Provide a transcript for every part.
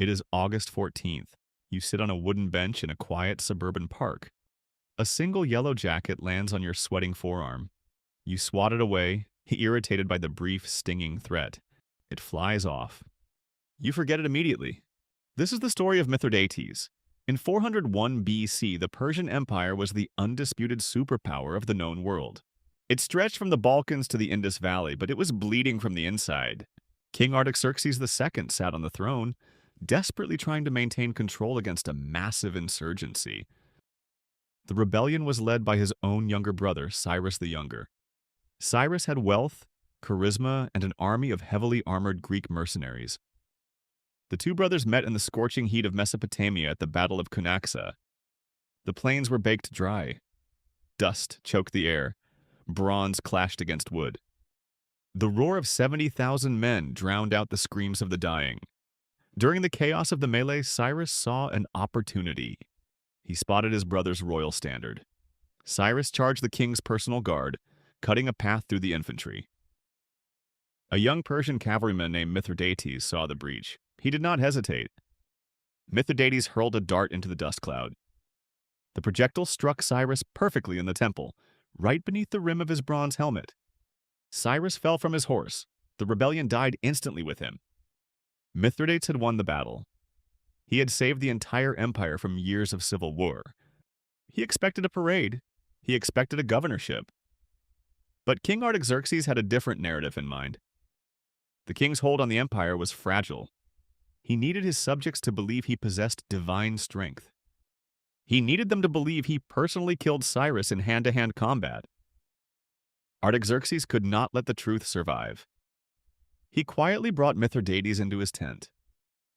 It is August 14th. You sit on a wooden bench in a quiet suburban park. A single yellow jacket lands on your sweating forearm. You swat it away, irritated by the brief, stinging threat. It flies off. You forget it immediately. This is the story of Mithridates. In 401 BC, the Persian Empire was the undisputed superpower of the known world. It stretched from the Balkans to the Indus Valley, but it was bleeding from the inside. King Artaxerxes II sat on the throne, desperately trying to maintain control against a massive insurgency. The rebellion was led by his own younger brother, Cyrus the Younger. Cyrus had wealth, charisma, and an army of heavily armored Greek mercenaries. The two brothers met in the scorching heat of Mesopotamia at the Battle of Cunaxa. The plains were baked dry. Dust choked the air. Bronze clashed against wood. The roar of 70,000 men drowned out the screams of the dying. During the chaos of the melee, Cyrus saw an opportunity. He spotted his brother's royal standard. Cyrus charged the king's personal guard, cutting a path through the infantry. A young Persian cavalryman named Mithridates saw the breach. He did not hesitate. Mithridates hurled a dart into the dust cloud. The projectile struck Cyrus perfectly in the temple, right beneath the rim of his bronze helmet. Cyrus fell from his horse. The rebellion died instantly with him. Mithridates had won the battle. He had saved the entire empire from years of civil war. He expected a parade. He expected a governorship. But King Artaxerxes had a different narrative in mind. The king's hold on the empire was fragile. He needed his subjects to believe he possessed divine strength. He needed them to believe he personally killed Cyrus in hand-to-hand combat. Artaxerxes could not let the truth survive. He quietly brought Mithridates into his tent.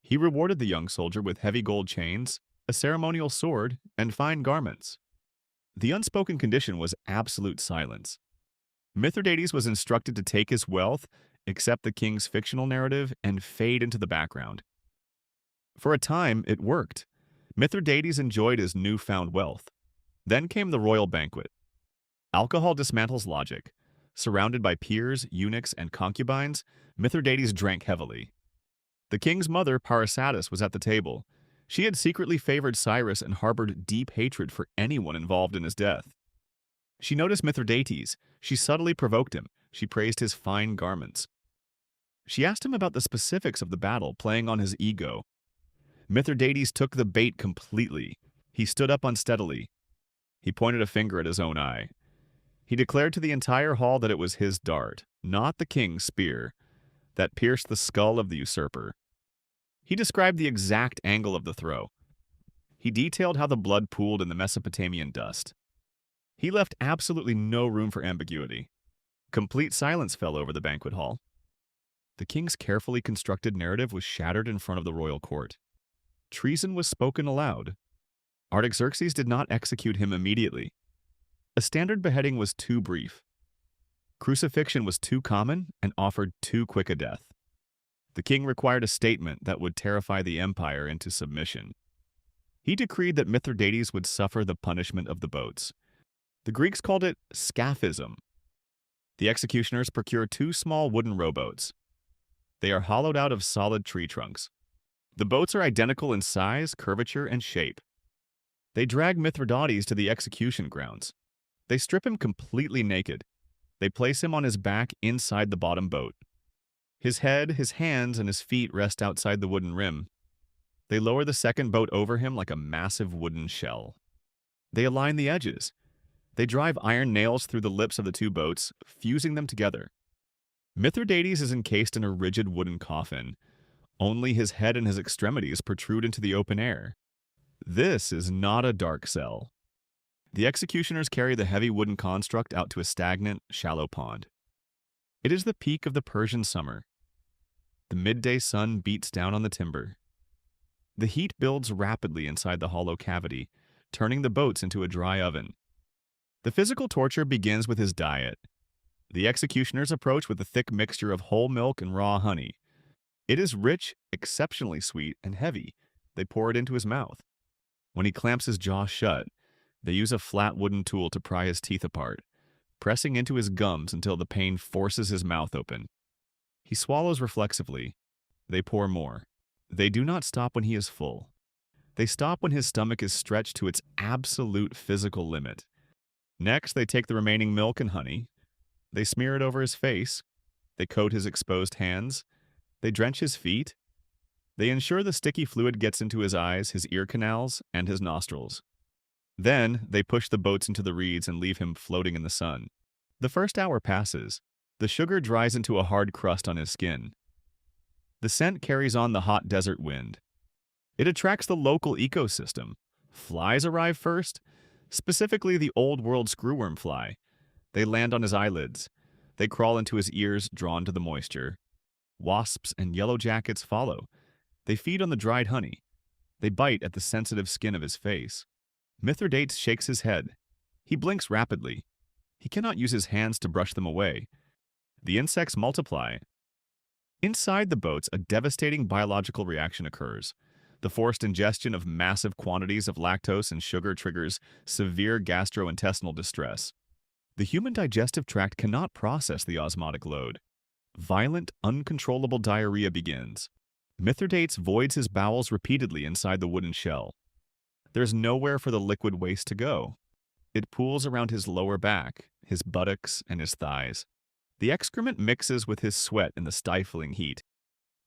He rewarded the young soldier with heavy gold chains, a ceremonial sword, and fine garments. The unspoken condition was absolute silence. Mithridates was instructed to take his wealth, accept the king's fictional narrative, and fade into the background. For a time, it worked. Mithridates enjoyed his newfound wealth. Then came the royal banquet. Alcohol dismantles logic. Surrounded by peers, eunuchs, and concubines, Mithridates drank heavily. The king's mother, Parysatis, was at the table. She had secretly favored Cyrus and harbored deep hatred for anyone involved in his death. She noticed Mithridates. She subtly provoked him. She praised his fine garments. She asked him about the specifics of the battle, playing on his ego. Mithridates took the bait completely. He stood up unsteadily. He pointed a finger at his own eye. He declared to the entire hall that it was his dart, not the king's spear, that pierced the skull of the usurper. He described the exact angle of the throw. He detailed how the blood pooled in the Mesopotamian dust. He left absolutely no room for ambiguity. Complete silence fell over the banquet hall. The king's carefully constructed narrative was shattered in front of the royal court. Treason was spoken aloud. Artaxerxes did not execute him immediately. A standard beheading was too brief. Crucifixion was too common and offered too quick a death. The king required a statement that would terrify the empire into submission. He decreed that Mithridates would suffer the punishment of the boats. The Greeks called it scaphism. The executioners procure two small wooden rowboats. They are hollowed out of solid tree trunks. The boats are identical in size, curvature, and shape. They drag Mithridates to the execution grounds. They strip him completely naked. They place him on his back inside the bottom boat. His head, his hands, and his feet rest outside the wooden rim. They lower the second boat over him like a massive wooden shell. They align the edges. They drive iron nails through the lips of the two boats, fusing them together. Mithridates is encased in a rigid wooden coffin. Only his head and his extremities protrude into the open air. This is not a dark cell. The executioners carry the heavy wooden construct out to a stagnant, shallow pond. It is the peak of the Persian summer. The midday sun beats down on the timber. The heat builds rapidly inside the hollow cavity, turning the boats into a dry oven. The physical torture begins with his diet. The executioners approach with a thick mixture of whole milk and raw honey. It is rich, exceptionally sweet, and heavy. They pour it into his mouth. When he clamps his jaw shut, they use a flat wooden tool to pry his teeth apart, pressing into his gums until the pain forces his mouth open. He swallows reflexively. They pour more. They do not stop when he is full. They stop when his stomach is stretched to its absolute physical limit. Next, they take the remaining milk and honey. They smear it over his face. They coat his exposed hands. They drench his feet. They ensure the sticky fluid gets into his eyes, his ear canals, and his nostrils. Then, they push the boats into the reeds and leave him floating in the sun. The first hour passes. The sugar dries into a hard crust on his skin. The scent carries on the hot desert wind. It attracts the local ecosystem. Flies arrive first, specifically the old world screwworm fly. They land on his eyelids. They crawl into his ears, drawn to the moisture. Wasps and yellow jackets follow. They feed on the dried honey. They bite at the sensitive skin of his face. Mithridates shakes his head. He blinks rapidly. He cannot use his hands to brush them away. The insects multiply. Inside the boats, a devastating biological reaction occurs. The forced ingestion of massive quantities of lactose and sugar triggers severe gastrointestinal distress. The human digestive tract cannot process the osmotic load. Violent, uncontrollable diarrhea begins. Mithridates voids his bowels repeatedly inside the wooden shell. There's nowhere for the liquid waste to go. It pools around his lower back, his buttocks, and his thighs. The excrement mixes with his sweat in the stifling heat.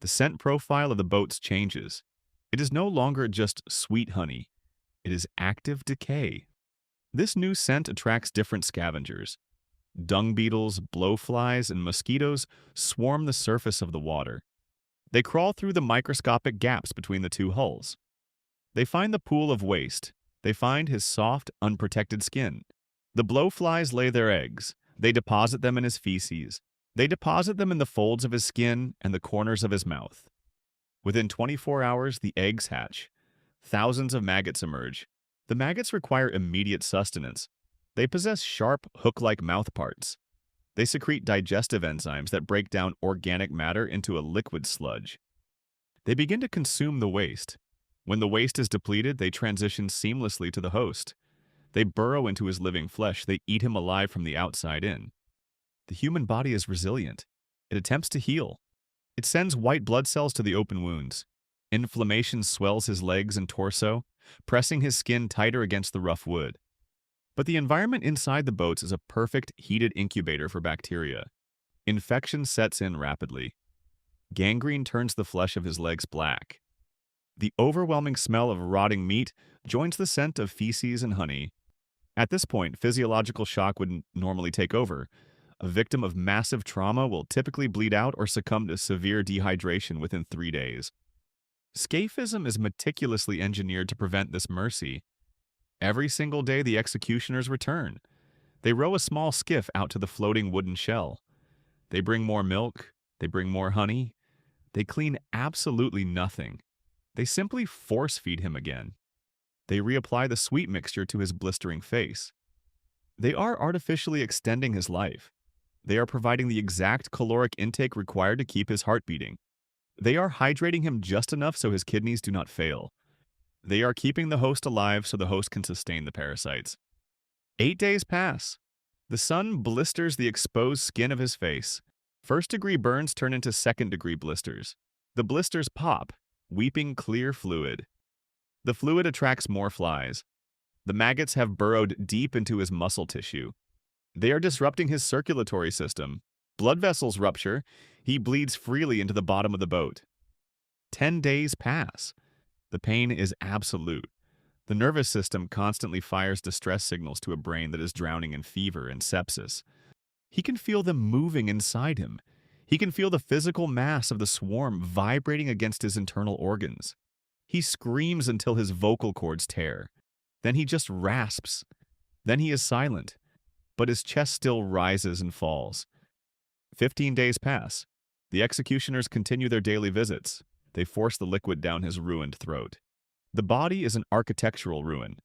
The scent profile of the boats changes. It is no longer just sweet honey. It is active decay. This new scent attracts different scavengers. Dung beetles, blowflies, and mosquitoes swarm the surface of the water. They crawl through the microscopic gaps between the two hulls. They find the pool of waste. They find his soft, unprotected skin. The blowflies lay their eggs. They deposit them in his feces. They deposit them in the folds of his skin and the corners of his mouth. Within 24 hours, the eggs hatch. Thousands of maggots emerge. The maggots require immediate sustenance. They possess sharp, hook-like mouthparts. They secrete digestive enzymes that break down organic matter into a liquid sludge. They begin to consume the waste. When the waste is depleted, they transition seamlessly to the host. They burrow into his living flesh. They eat him alive from the outside in. The human body is resilient. It attempts to heal. It sends white blood cells to the open wounds. Inflammation swells his legs and torso, pressing his skin tighter against the rough wood. But the environment inside the boats is a perfect heated incubator for bacteria. Infection sets in rapidly. Gangrene turns the flesh of his legs black. The overwhelming smell of rotting meat joins the scent of feces and honey. At this point, physiological shock would normally take over. A victim of massive trauma will typically bleed out or succumb to severe dehydration within 3 days. Scaphism is meticulously engineered to prevent this mercy. Every single day, the executioners return. They row a small skiff out to the floating wooden shell. They bring more milk. They bring more honey. They clean absolutely nothing. They simply force-feed him again. They reapply the sweet mixture to his blistering face. They are artificially extending his life. They are providing the exact caloric intake required to keep his heart beating. They are hydrating him just enough so his kidneys do not fail. They are keeping the host alive so the host can sustain the parasites. 8 days pass. The sun blisters the exposed skin of his face. First-degree burns turn into second-degree blisters. The blisters pop, weeping clear fluid. The fluid attracts more flies. The maggots have burrowed deep into his muscle tissue. They are disrupting his circulatory system. Blood vessels rupture. He bleeds freely into the bottom of the boat. 10 days pass. The pain is absolute. The nervous system constantly fires distress signals to a brain that is drowning in fever and sepsis. He can feel them moving inside him. He can feel the physical mass of the swarm vibrating against his internal organs. He screams until his vocal cords tear. Then he just rasps. Then he is silent, but his chest still rises and falls. 15 days pass. The executioners continue their daily visits. They force the liquid down his ruined throat. The body is an architectural ruin.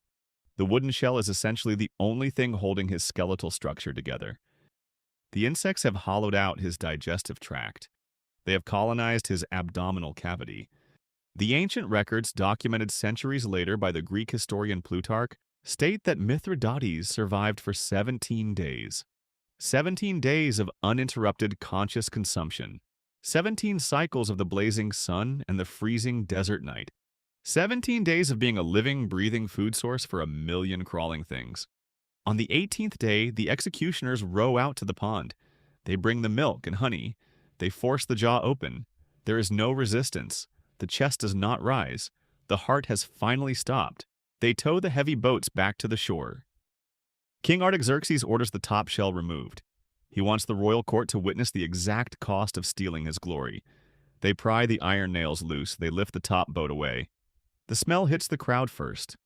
The wooden shell is essentially the only thing holding his skeletal structure together. The insects have hollowed out his digestive tract. They have colonized his abdominal cavity. The ancient records, documented centuries later by the Greek historian Plutarch, state that Mithridates survived for 17 days. 17 days of uninterrupted conscious consumption. 17 cycles of the blazing sun and the freezing desert night. 17 days of being a living, breathing food source for a million crawling things. On the 18th day, the executioners row out to the pond. They bring the milk and honey. They force the jaw open. There is no resistance. The chest does not rise. The heart has finally stopped. They tow the heavy boats back to the shore. King Artaxerxes orders the top shell removed. He wants the royal court to witness the exact cost of stealing his glory. They pry the iron nails loose. They lift the top boat away. The smell hits the crowd first.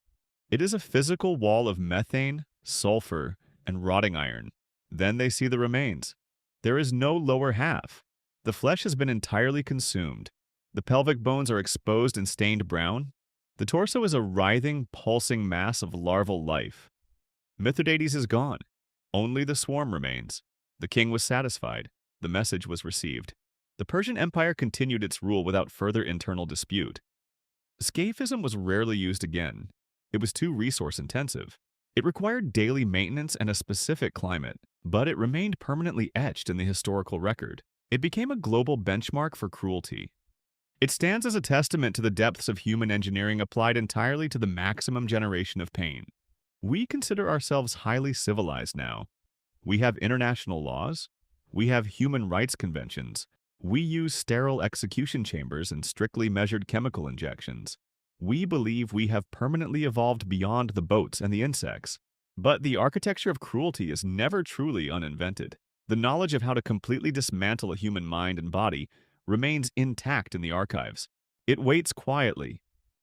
It is a physical wall of methane, sulfur, and rotting iron. Then they see the remains. There is no lower half. The flesh has been entirely consumed. The pelvic bones are exposed and stained brown. The torso is a writhing, pulsing mass of larval life. Mithridates is gone. Only the swarm remains. The king was satisfied. The message was received. The Persian Empire continued its rule without further internal dispute. Scaphism was rarely used again. It was too resource-intensive. It required daily maintenance and a specific climate, but it remained permanently etched in the historical record. It became a global benchmark for cruelty. It stands as a testament to the depths of human engineering applied entirely to the maximum generation of pain. We consider ourselves highly civilized now. We have international laws. We have human rights conventions. We use sterile execution chambers and strictly measured chemical injections. We believe we have permanently evolved beyond the boats and the insects. But the architecture of cruelty is never truly uninvented. The knowledge of how to completely dismantle a human mind and body remains intact in the archives. It waits quietly,